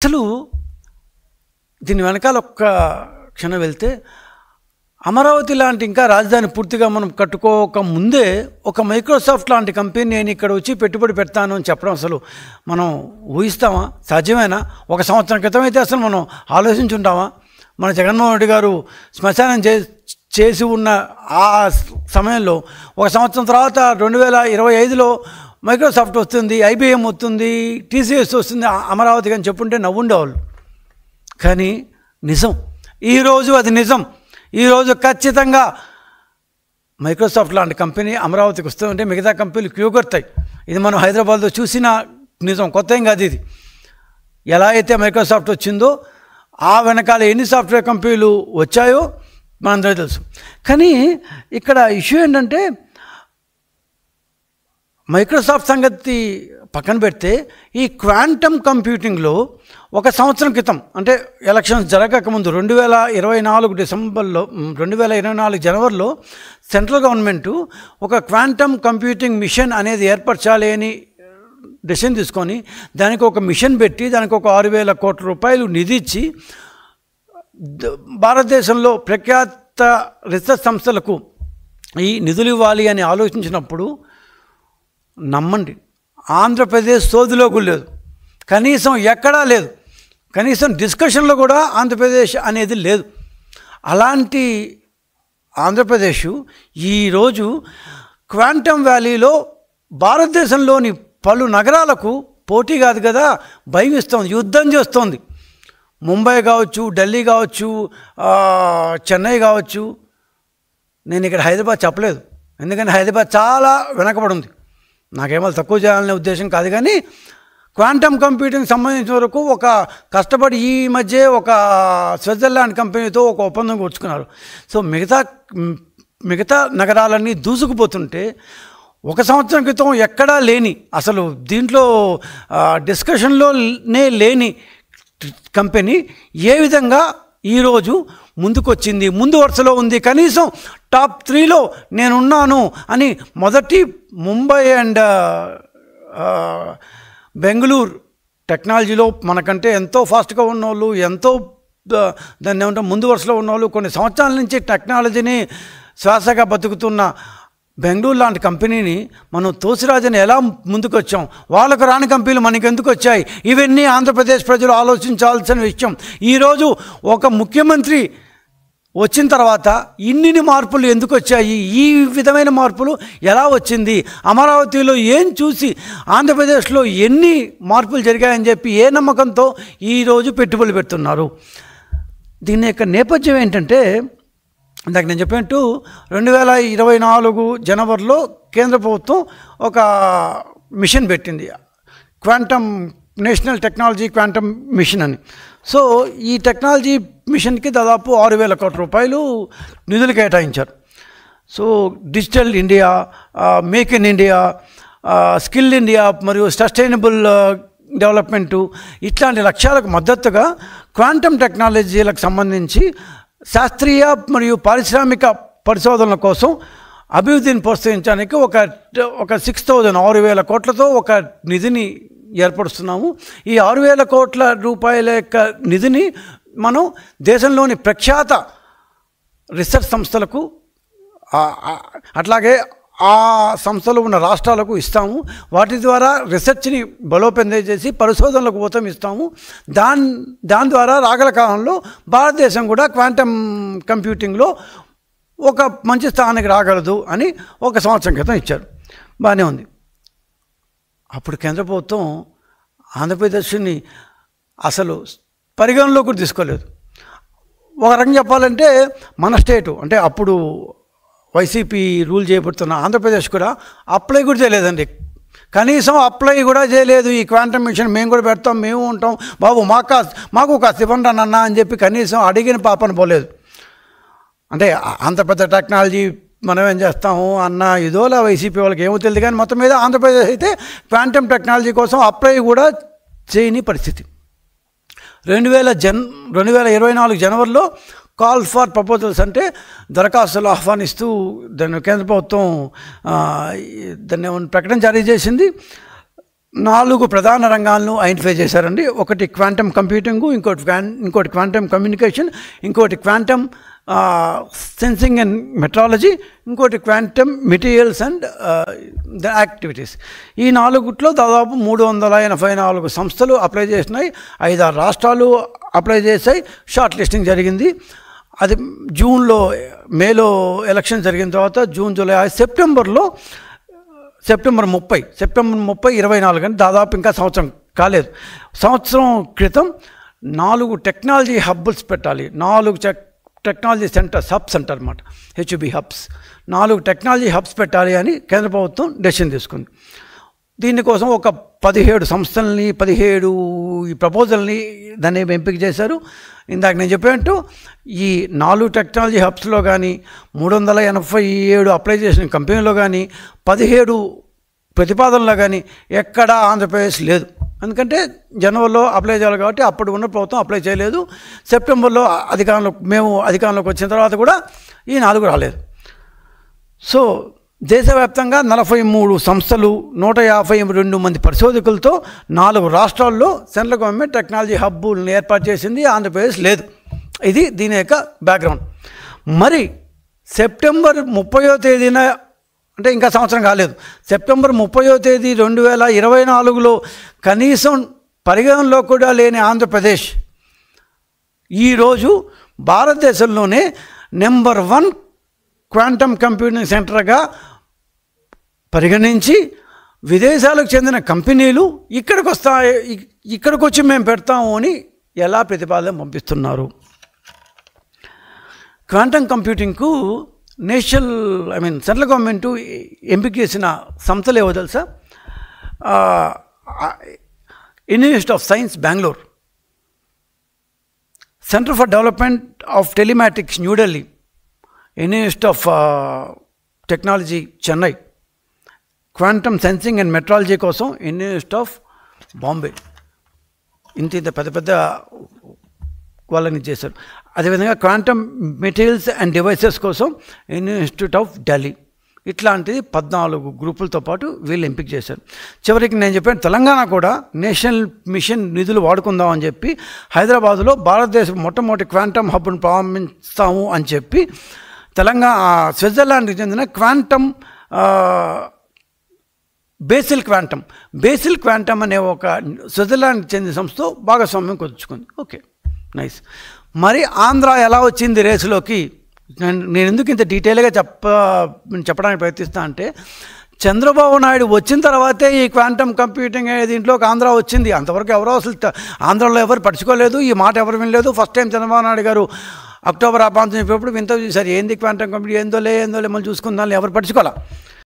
అసలు దీని వెనకాల ఒక్క క్షణం వెళ్తే అమరావతి లాంటి ఇంకా రాజధాని పూర్తిగా మనం కట్టుకోక ముందే ఒక మైక్రోసాఫ్ట్ లాంటి కంపెనీ నేను ఇక్కడ వచ్చి పెట్టుబడి పెడతాను అని చెప్పడం అసలు మనం ఊహిస్తామా? సాధ్యమేనా? ఒక సంవత్సరం క్రితం అయితే అసలు మనం ఆలోచించుంటామా? మన జగన్మోహన్ రెడ్డి గారు శ్మశానం చేసి ఉన్న ఆ సమయంలో ఒక సంవత్సరం తర్వాత 2025లో మైక్రోసాఫ్ట్ వస్తుంది, IBM వస్తుంది, TCS వస్తుంది, అమరావతికి అని చెప్పుంటే నవ్వుండేవాళ్ళు. కానీ నిజం, ఈరోజు అది నిజం. ఈరోజు ఖచ్చితంగా మైక్రోసాఫ్ట్ లాంటి కంపెనీ అమరావతికి వస్తుందంటే మిగతా కంపెనీలు క్యూ కొడతాయి. ఇది మనం హైదరాబాద్లో చూసిన నిజం, కొత్త ఏం కాదు ఇది. ఎలా అయితే మైక్రోసాఫ్ట్ వచ్చిందో ఆ వెనకాల ఎన్ని సాఫ్ట్వేర్ కంపెనీలు వచ్చాయో మనందరికీ తెలుసు. కానీ ఇక్కడ ఇష్యూ ఏంటంటే మైక్రోసాఫ్ట్ సంగతి పక్కన పెడితే ఈ క్వాంటమ్ కంప్యూటింగ్లో ఒక సంవత్సరం క్రితం అంటే ఎలక్షన్స్ జరగకముందు 2024 డిసెంబర్లో 2024 జనవరిలో సెంట్రల్ గవర్నమెంటు ఒక క్వాంటమ్ కంప్యూటింగ్ మిషన్ అనేది ఏర్పరచాలి అని డెసిషన్ తీసుకొని దానికి ఒక మిషన్ పెట్టి దానికి ఒక 6,000 కోట్ల రూపాయలు నిధి ఇచ్చి భారతదేశంలో ప్రఖ్యాత రీసెర్చ్ సంస్థలకు ఈ నిధులు ఇవ్వాలి అని ఆలోచించినప్పుడు నమ్మండి, ఆంధ్రప్రదేశ్ సోదిలో కూడా లేదు, కనీసం ఎక్కడా లేదు, కనీసం డిస్కషన్లో కూడా ఆంధ్రప్రదేశ్ అనేది లేదు. అలాంటి ఆంధ్రప్రదేశ్ ఈరోజు క్వాంటమ్ వ్యాలీలో భారతదేశంలోని పలు నగరాలకు పోటీ కాదు కదా భయం ఇస్తోంది, యుద్ధం చేస్తోంది. ముంబై కావచ్చు, ఢిల్లీ కావచ్చు, చెన్నై కావచ్చు. నేను ఇక్కడ హైదరాబాద్ చెప్పలేదు, ఎందుకంటే హైదరాబాద్ చాలా వెనకబడి ఉంది. నాకేమో తక్కువ చేయాలనే ఉద్దేశం కాదు, కానీ క్వాంటమ్ కంప్యూటింగ్ సంబంధించిన వరకు ఒక కష్టపడి ఈ మధ్య ఒక స్విట్జర్లాండ్ కంపెనీతో ఒక ఒప్పందం కూర్చుకున్నారు. సో మిగతా నగరాలన్నీ దూసుకుపోతుంటే ఒక సంవత్సరం క్రితం ఎక్కడా లేని, అసలు దీంట్లో డిస్కషన్లోనే లేని కంపెనీ ఏ విధంగా ఈరోజు ముందుకొచ్చింది, ముందు వరుసలో ఉంది, కనీసం టాప్ 3లో నేనున్నాను అని మొదటి ముంబై అండ్ బెంగళూరు టెక్నాలజీలో మనకంటే ఎంతో ఫాస్ట్గా ఉన్నవాళ్ళు, ఎంతో దాన్ని ఏమంటే ముందు వరుసలో ఉన్నవాళ్ళు, కొన్ని సంవత్సరాల నుంచి టెక్నాలజీని శ్వాసగా బతుకుతున్న బెంగళూరు లాంటి కంపెనీని మనం తోసిరాజని ఎలా ముందుకు వచ్చాం, వాళ్ళకు రాని కంపెనీలు మనకి ఎందుకు వచ్చాయి, ఇవన్నీ ఆంధ్రప్రదేశ్ ప్రజలు ఆలోచించాల్సిన విషయం. ఈరోజు ఒక ముఖ్యమంత్రి వచ్చిన తర్వాత ఇన్ని మార్పులు ఎందుకు వచ్చాయి, ఈ విధమైన మార్పులు ఎలా వచ్చింది, అమరావతిలో ఏం చూసి ఆంధ్రప్రదేశ్లో ఎన్ని మార్పులు జరిగాయని చెప్పి ఏ నమ్మకంతో ఈరోజు పెట్టుబడులు పెడుతున్నారు. దీని యొక్క నేపథ్యం ఏంటంటే ఇందాక నేను చెప్పినట్టు 2024 జనవరిలో కేంద్ర ప్రభుత్వం ఒక మిషన్ పెట్టింది, quantum national technology quantum mission అని. సో ఈ టెక్నాలజీ మిషన్కి దాదాపు 6,000 కోట్ల రూపాయలు నిధులు కేటాయించారు. So digital India, make in India, skill India మరియు సస్టైనబుల్ డెవలప్మెంటు ఇట్లాంటి లక్ష్యాలకు మద్దతుగా క్వాంటమ్ టెక్నాలజీలకు సంబంధించి శాస్త్రీయ మరియు పారిశ్రామిక పరిశోధనల కోసం అభివృద్ధిని ప్రోత్సహించడానికి ఒక 6,000 కోట్లతో ఒక నిధిని ఏర్పరుస్తున్నాము. ఈ 6,000 కోట్ల రూపాయల యొక్క నిధిని మనం దేశంలోని ప్రఖ్యాత రీసెర్చ్ సంస్థలకు అట్లాగే ఆ సంస్థలో ఉన్న రాష్ట్రాలకు ఇస్తాము. వాటి ద్వారా రీసెర్చ్ని బలోపేతం చేసి పరిశోధనలకు ఊతం ఇస్తాము. దాని ద్వారా రాగల కాలంలో భారతదేశం కూడా క్వాంటమ్ కంప్యూటింగ్లో ఒక మంచి స్థానానికి రాగలదు అని ఒక సంవత్సరం క్రితం ఇచ్చారు. బాగానే ఉంది. అప్పుడు కేంద్ర ప్రభుత్వం ఆంధ్రప్రదేశ్ని అసలు పరిగణలో కూడా తీసుకోలేదు. ఒక రకంగా చెప్పాలంటే మన స్టేటు అంటే అప్పుడు వైసీపీ రూల్ చేయబడుతున్న ఆంధ్రప్రదేశ్ కూడా అప్లై కూడా చేయలేదండి. కనీసం అప్లై కూడా చేయలేదు. ఈ క్వాంటమ్ మిషన్ మేము కూడా పెడతాం, మేము ఉంటాం బాబు, మాకు కాస్త ఇవ్వండి అన్న అని చెప్పి కనీసం అడిగిన పాపను పోలేదు. అంటే అంత పెద్ద టెక్నాలజీ మనం ఏం చేస్తాము అన్న ఇదోలా వైసీపీ వాళ్ళకి ఏమో తెలియదు. కానీ మొత్తం మీద ఆంధ్రప్రదేశ్ అయితే క్వాంటమ్ టెక్నాలజీ కోసం అప్లై కూడా చేయని పరిస్థితి. 2024 జనవరిలో కాల్ ఫర్ ప్రపోజల్స్ అంటే దరఖాస్తులు ఆహ్వానిస్తూ దాన్ని కేంద్ర ప్రభుత్వం దాన్ని ప్రకటన జారీ చేసింది. 4 ప్రధాన రంగాలను ఐడెంటిఫై చేశారండి. ఒకటి క్వాంటమ్ కంప్యూటింగ్, ఇంకోటి క్వాంటమ్ కమ్యూనికేషన్, ఇంకోటి క్వాంటమ్ సెన్సింగ్ అండ్ మెట్రాలజీ, ఇంకోటి quantum materials and the activities. ఈ 4 దాదాపు 384 సంస్థలు అప్లై చేసినాయి. 5-6 రాష్ట్రాలు అప్లై చేశాయి. షార్ట్ లిస్టింగ్ జరిగింది. అది మేలో ఎలక్షన్ జరిగిన తర్వాత జూన్, జూలై, సెప్టెంబర్ 30 2024 అని దాదాపు ఇంకా సంవత్సరం కాలేదు. సంవత్సరం క్రితం 4 టెక్నాలజీ హబ్స్ పెట్టాలి. 4 టెక్నాలజీ హబ్స్ అంటారు అన్నమాట, HUB హబ్స్. 4 టెక్నాలజీ హబ్స్ పెట్టాలి అని కేంద్ర ప్రభుత్వం డెసిషన్ తీసుకుంది. దీనికోసం ఒక 17 సంస్థల్ని 17 ఈ ప్రపోజల్ని దాన్ని ఎంపిక చేశారు. ఇందాక నేను చెప్పినట్టు ఈ 4 టెక్నాలజీ హబ్స్లో కానీ 387 అప్లై చేసిన కంపెనీలో కానీ 17 ప్రతిపాదనలో కానీ ఎక్కడా ఆంధ్రప్రదేశ్ లేదు. ఎందుకంటే జనవరిలో అప్లై చేయాలి కాబట్టి అప్పుడు ఉన్న ప్రభుత్వం అప్లై చేయలేదు. సెప్టెంబర్లో మేము అధికారంలోకి వచ్చిన తర్వాత కూడా ఈ 4 రాలేదు. సో దేశవ్యాప్తంగా 43 సంస్థలు 152 మంది పరిశోధకులతో 4 రాష్ట్రాల్లో సెంట్రల్ గవర్నమెంట్ టెక్నాలజీ హబ్బులను ఏర్పాటు చేసింది. ఆంధ్రప్రదేశ్ లేదు. ఇది దీని యొక్క బ్యాక్గ్రౌండ్. మరి సెప్టెంబర్ 30వ తేదీన, అంటే ఇంకా సంవత్సరం కాలేదు, సెప్టెంబర్ 30వ తేదీ 2024లో కనీసం పరిగణనలో కూడా లేని ఆంధ్రప్రదేశ్ ఈరోజు భారతదేశంలోనే నెంబర్ 1 క్వాంటమ్ కంప్యూటింగ్ సెంటర్గా పరిగణించి విదేశాలకు చెందిన కంపెనీలు ఇక్కడికి వచ్చి మేము పెడతాము అని ఎలా ప్రతిపాదన పంపిస్తున్నారు. క్వాంటమ్ కంప్యూటింగ్కు సెంట్రల్ గవర్నమెంట్ ఎంపిక చేసిన సంస్థలు ఏవో తెలుసా? Institute of science Bengaluru, centre for development of telematics New Delhi, institute of technology Chennai, quantum sensing and metrology కోసం ఇన్స్టిట్యూట్ ఆఫ్ బాంబే. ఇంత పెద్ద వాళ్ళని చేశారు. అదేవిధంగా క్వాంటమ్ మెటీరియల్స్ అండ్ డివైసెస్ కోసం ఇన్స్టిట్యూట్ ఆఫ్ ఢిల్లీ. ఇట్లాంటిది 14 గ్రూపులతో పాటు వీళ్ళు ఎంపిక చేశారు. చివరికి నేను చెప్పాను, తెలంగాణ కూడా నేషనల్ మిషన్ నిధులు వాడుకుందామని చెప్పి హైదరాబాదులో భారతదేశం మొట్టమొదటి క్వాంటమ్ హబ్ను ప్రారంభిస్తాము అని చెప్పి స్విట్జర్లాండ్కి చెందిన క్వాంటమ్ బేసిల్ క్వాంటమ్ అనే ఒక స్విట్జర్లాండ్కి చెందిన సంస్థతో భాగస్వామ్యం కుదుర్చుకుంది. Okay, nice. మరి ఆంధ్ర ఎలా వచ్చింది రేసులోకి? నేను ఎందుకు ఇంత డీటెయిల్గా చెప్పడానికి ప్రయత్నిస్తా అంటే, చంద్రబాబు నాయుడు వచ్చిన తర్వాతే ఈ క్వాంటమ్ కంప్యూటింగ్ అనే దీంట్లోకి ఆంధ్ర వచ్చింది. అంతవరకు ఎవరో అసలు ఆంధ్రలో ఎవరు పడుచుకోలేదు, ఈ మాట ఎవరు వినలేదు. ఫస్ట్ టైం చంద్రబాబు నాయుడు గారు అక్టోబర్ ఆ ప్రాంతం చెప్పినప్పుడు వింత చూసారు, ఏంది క్వాంటమ్ కంప్యూటింగ్, ఏందో లే మళ్ళీ చూసుకుందాం, ఎవరు పడుచుకోవాలి.